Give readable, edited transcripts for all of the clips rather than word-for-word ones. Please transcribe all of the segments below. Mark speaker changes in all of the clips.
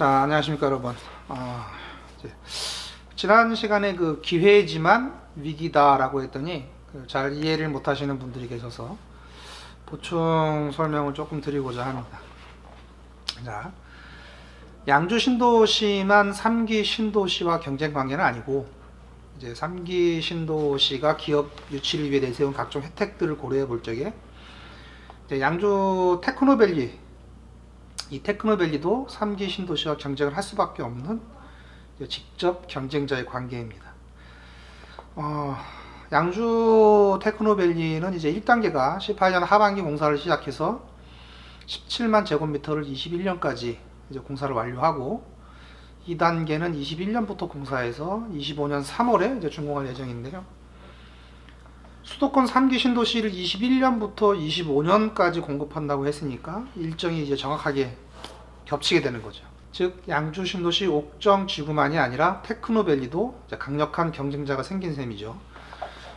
Speaker 1: 자, 안녕하십니까 여러분. 이제 지난 시간에 그 기회지만 위기다라고 했더니 잘 이해를 못하시는 분들이 계셔서 보충 설명을 조금 드리고자 합니다. 자, 양주 신도시만 3기 신도시와 경쟁 관계는 아니고, 이제 3기 신도시가 기업 유치를 위해 내세운 각종 혜택들을 고려해 볼 적에 이제 양주 테크노밸리, 이 테크노밸리도 3기 신도시와 경쟁을 할 수밖에 없는 직접 경쟁자의 관계입니다. 양주 테크노밸리는 이제 1단계가 18년 하반기 공사를 시작해서 17만 제곱미터를 21년까지 이제 공사를 완료하고, 2단계는 21년부터 공사해서 25년 3월에 이제 준공할 예정인데요. 수도권 3기 신도시를 21년부터 25년까지 공급한다고 했으니까 일정이 이제 정확하게 겹치게 되는 거죠. 즉 양주 신도시 옥정 지구만이 아니라 테크노밸리도 강력한 경쟁자가 생긴 셈이죠.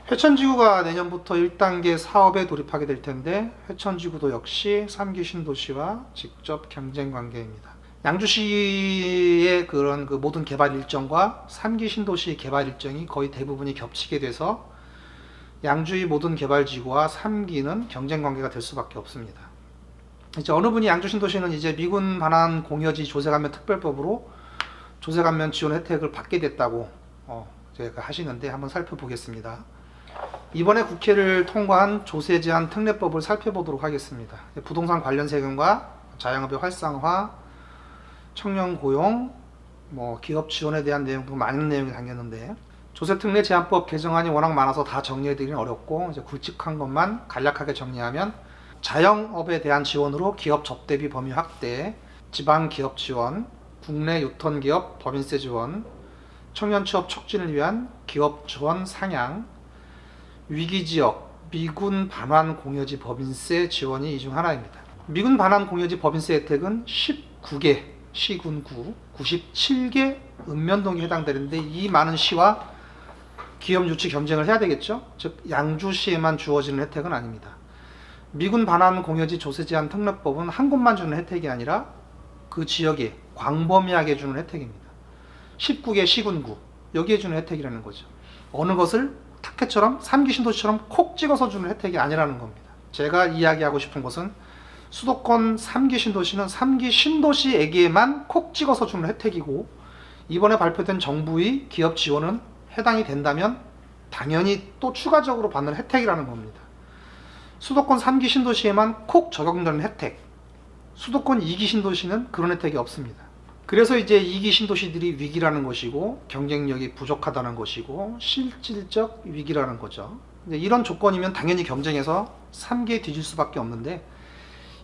Speaker 1: 회천지구가 내년부터 1단계 사업에 돌입하게 될 텐데, 회천지구도 역시 3기 신도시와 직접 경쟁 관계입니다. 양주시의 그런 모든 개발 일정과 3기 신도시 개발 일정이 거의 대부분이 겹치게 돼서 양주의 모든 개발지구와 3기는 경쟁 관계가 될 수밖에 없습니다. 이제 어느 분이 양주 신도시는 이제 미군 반환 공여지 조세감면 특별법으로 조세감면 지원 혜택을 받게 됐다고 제가 하시는데, 한번 살펴보겠습니다. 이번에 국회를 통과한 조세 제한 특례법을 살펴보도록 하겠습니다. 부동산 관련 세금과 자영업의 활성화, 청년 고용, 기업 지원에 대한 내용도 많은 내용이 담겼는데, 조세특례 제한법 개정안이 워낙 많아서 다 정리해드리기는 어렵고, 이제 굵직한 것만 간략하게 정리하면, 자영업에 대한 지원으로 기업 접대비 범위 확대, 지방 기업 지원, 국내 유통 기업 법인세 지원, 청년 취업 촉진을 위한 기업 지원 상향, 위기지역 미군 반환 공여지 법인세 지원이 이 중 하나입니다. 미군 반환 공여지 법인세 혜택은 19개 시군구, 97개 읍면동에 해당되는데, 이 많은 시와 기업 유치 경쟁을 해야 되겠죠. 즉 양주시에만 주어지는 혜택은 아닙니다. 미군 반환 공여지 조세 제한 특례법은 한 곳만 주는 혜택이 아니라 그 지역에 광범위하게 주는 혜택입니다. 19개 시군구, 여기에 주는 혜택이라는 거죠. 어느 것을 탁해처럼 3기 신도시처럼 콕 찍어서 주는 혜택이 아니라는 겁니다. 제가 이야기하고 싶은 것은 수도권 3기 신도시는 3기 신도시에게만 콕 찍어서 주는 혜택이고, 이번에 발표된 정부의 기업 지원은 해당이 된다면 당연히 또 추가적으로 받는 혜택이라는 겁니다. 수도권 3기 신도시에만 콕 적용되는 혜택, 수도권 2기 신도시는 그런 혜택이 없습니다. 그래서 이제 2기 신도시들이 위기라는 것이고, 경쟁력이 부족하다는 것이고, 실질적 위기라는 거죠. 이런 조건이면 당연히 경쟁에서 3기에 뒤질 수밖에 없는데,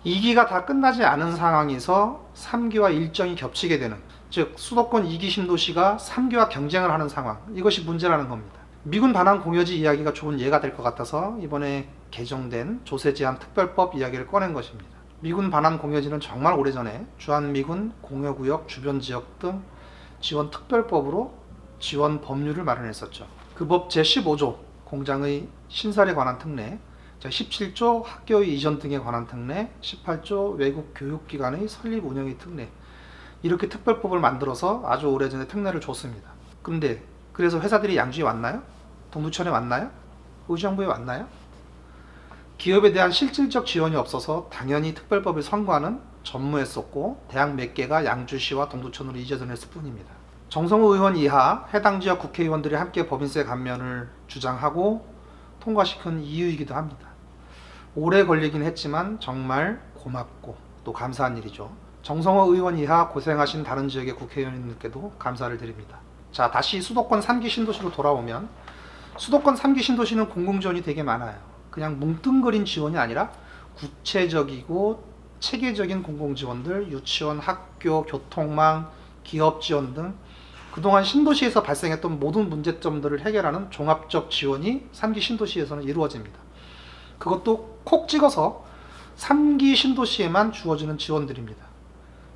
Speaker 1: 2기가 다 끝나지 않은 상황에서 3기와 일정이 겹치게 되는, 즉 수도권 2기 신도시가 3기와 경쟁을 하는 상황, 이것이 문제라는 겁니다. 미군 반환 공여지 이야기가 좋은 예가 될 것 같아서 이번에 개정된 조세 제한 특별법 이야기를 꺼낸 것입니다. 미군 반환 공여지는 정말 오래전에 주한미군 공여구역 주변 지역 등 지원 특별법으로 지원 법률을 마련했었죠. 그 법 제15조 공장의 신설에 관한 특례, 제17조 학교의 이전 등에 관한 특례, 18조 외국 교육기관의 설립 운영의 특례, 이렇게 특별법을 만들어서 아주 오래전에 특례를 줬습니다. 근데 그래서 회사들이 양주에 왔나요? 동두천에 왔나요? 의정부에 왔나요? 기업에 대한 실질적 지원이 없어서 당연히 특별법을 선고하는 전무했었고, 대학 몇 개가 양주시와 동두천으로 이전했을 뿐입니다. 정성호 의원 이하 해당 지역 국회의원들이 함께 법인세 감면을 주장하고 통과시킨 이유이기도 합니다. 오래 걸리긴 했지만 정말 고맙고 또 감사한 일이죠. 정성호 의원 이하 고생하신 다른 지역의 국회의원님들께도 감사를 드립니다. 자, 다시 수도권 3기 신도시로 돌아오면, 수도권 3기 신도시는 공공지원이 되게 많아요. 그냥 뭉뚱그린 지원이 아니라 구체적이고 체계적인 공공지원들, 유치원, 학교, 교통망, 기업 지원 등 그동안 신도시에서 발생했던 모든 문제점들을 해결하는 종합적 지원이 3기 신도시에서는 이루어집니다. 그것도 콕 찍어서 3기 신도시에만 주어지는 지원들입니다.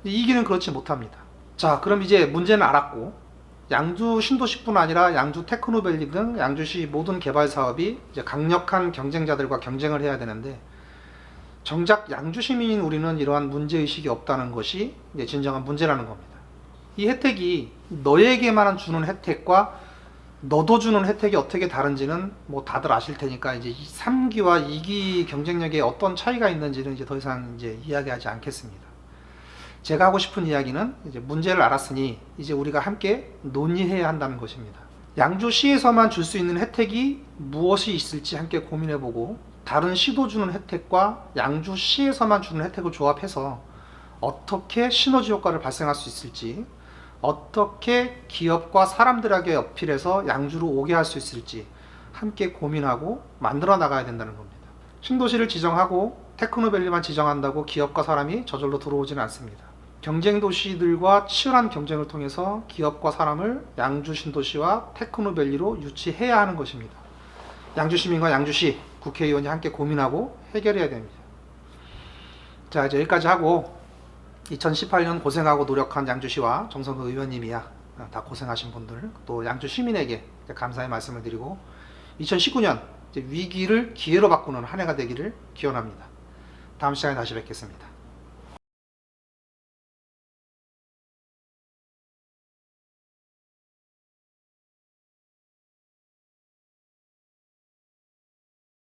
Speaker 1: 2기는 그렇지 못합니다. 자, 그럼 이제 문제는 알았고, 양주 신도시뿐 아니라 양주 테크노밸리 등 양주시 모든 개발 사업이 이제 강력한 경쟁자들과 경쟁을 해야 되는데, 정작 양주 시민인 우리는 이러한 문제의식이 없다는 것이 이제 진정한 문제라는 겁니다. 이 혜택이 너에게만 주는 혜택과 너도 주는 혜택이 어떻게 다른지는 뭐 다들 아실 테니까 이제 3기와 2기 경쟁력에 어떤 차이가 있는지는 이제 더 이상 이제 이야기하지 않겠습니다. 제가 하고 싶은 이야기는 이제 문제를 알았으니 이제 우리가 함께 논의해야 한다는 것입니다. 양주시에서만 줄 수 있는 혜택이 무엇이 있을지 함께 고민해보고 다른 시도 주는 혜택과 양주시에서만 주는 혜택을 조합해서 어떻게 시너지 효과를 발생할 수 있을지, 어떻게 기업과 사람들에게 어필해서 양주로 오게 할 수 있을지 함께 고민하고 만들어 나가야 된다는 겁니다. 신도시를 지정하고 테크노밸리만 지정한다고 기업과 사람이 저절로 들어오지는 않습니다. 경쟁 도시들과 치열한 경쟁을 통해서 기업과 사람을 양주 신도시와 테크노밸리로 유치해야 하는 것입니다. 양주 시민과 양주시 국회의원이 함께 고민하고 해결해야 됩니다. 자, 이제 여기까지 하고 2018년 고생하고 노력한 양주시와 정성근 의원님이야 다 고생하신 분들, 또 양주 시민에게 감사의 말씀을 드리고 2019년 위기를 기회로 바꾸는 한 해가 되기를 기원합니다. 다음 시간에 다시 뵙겠습니다.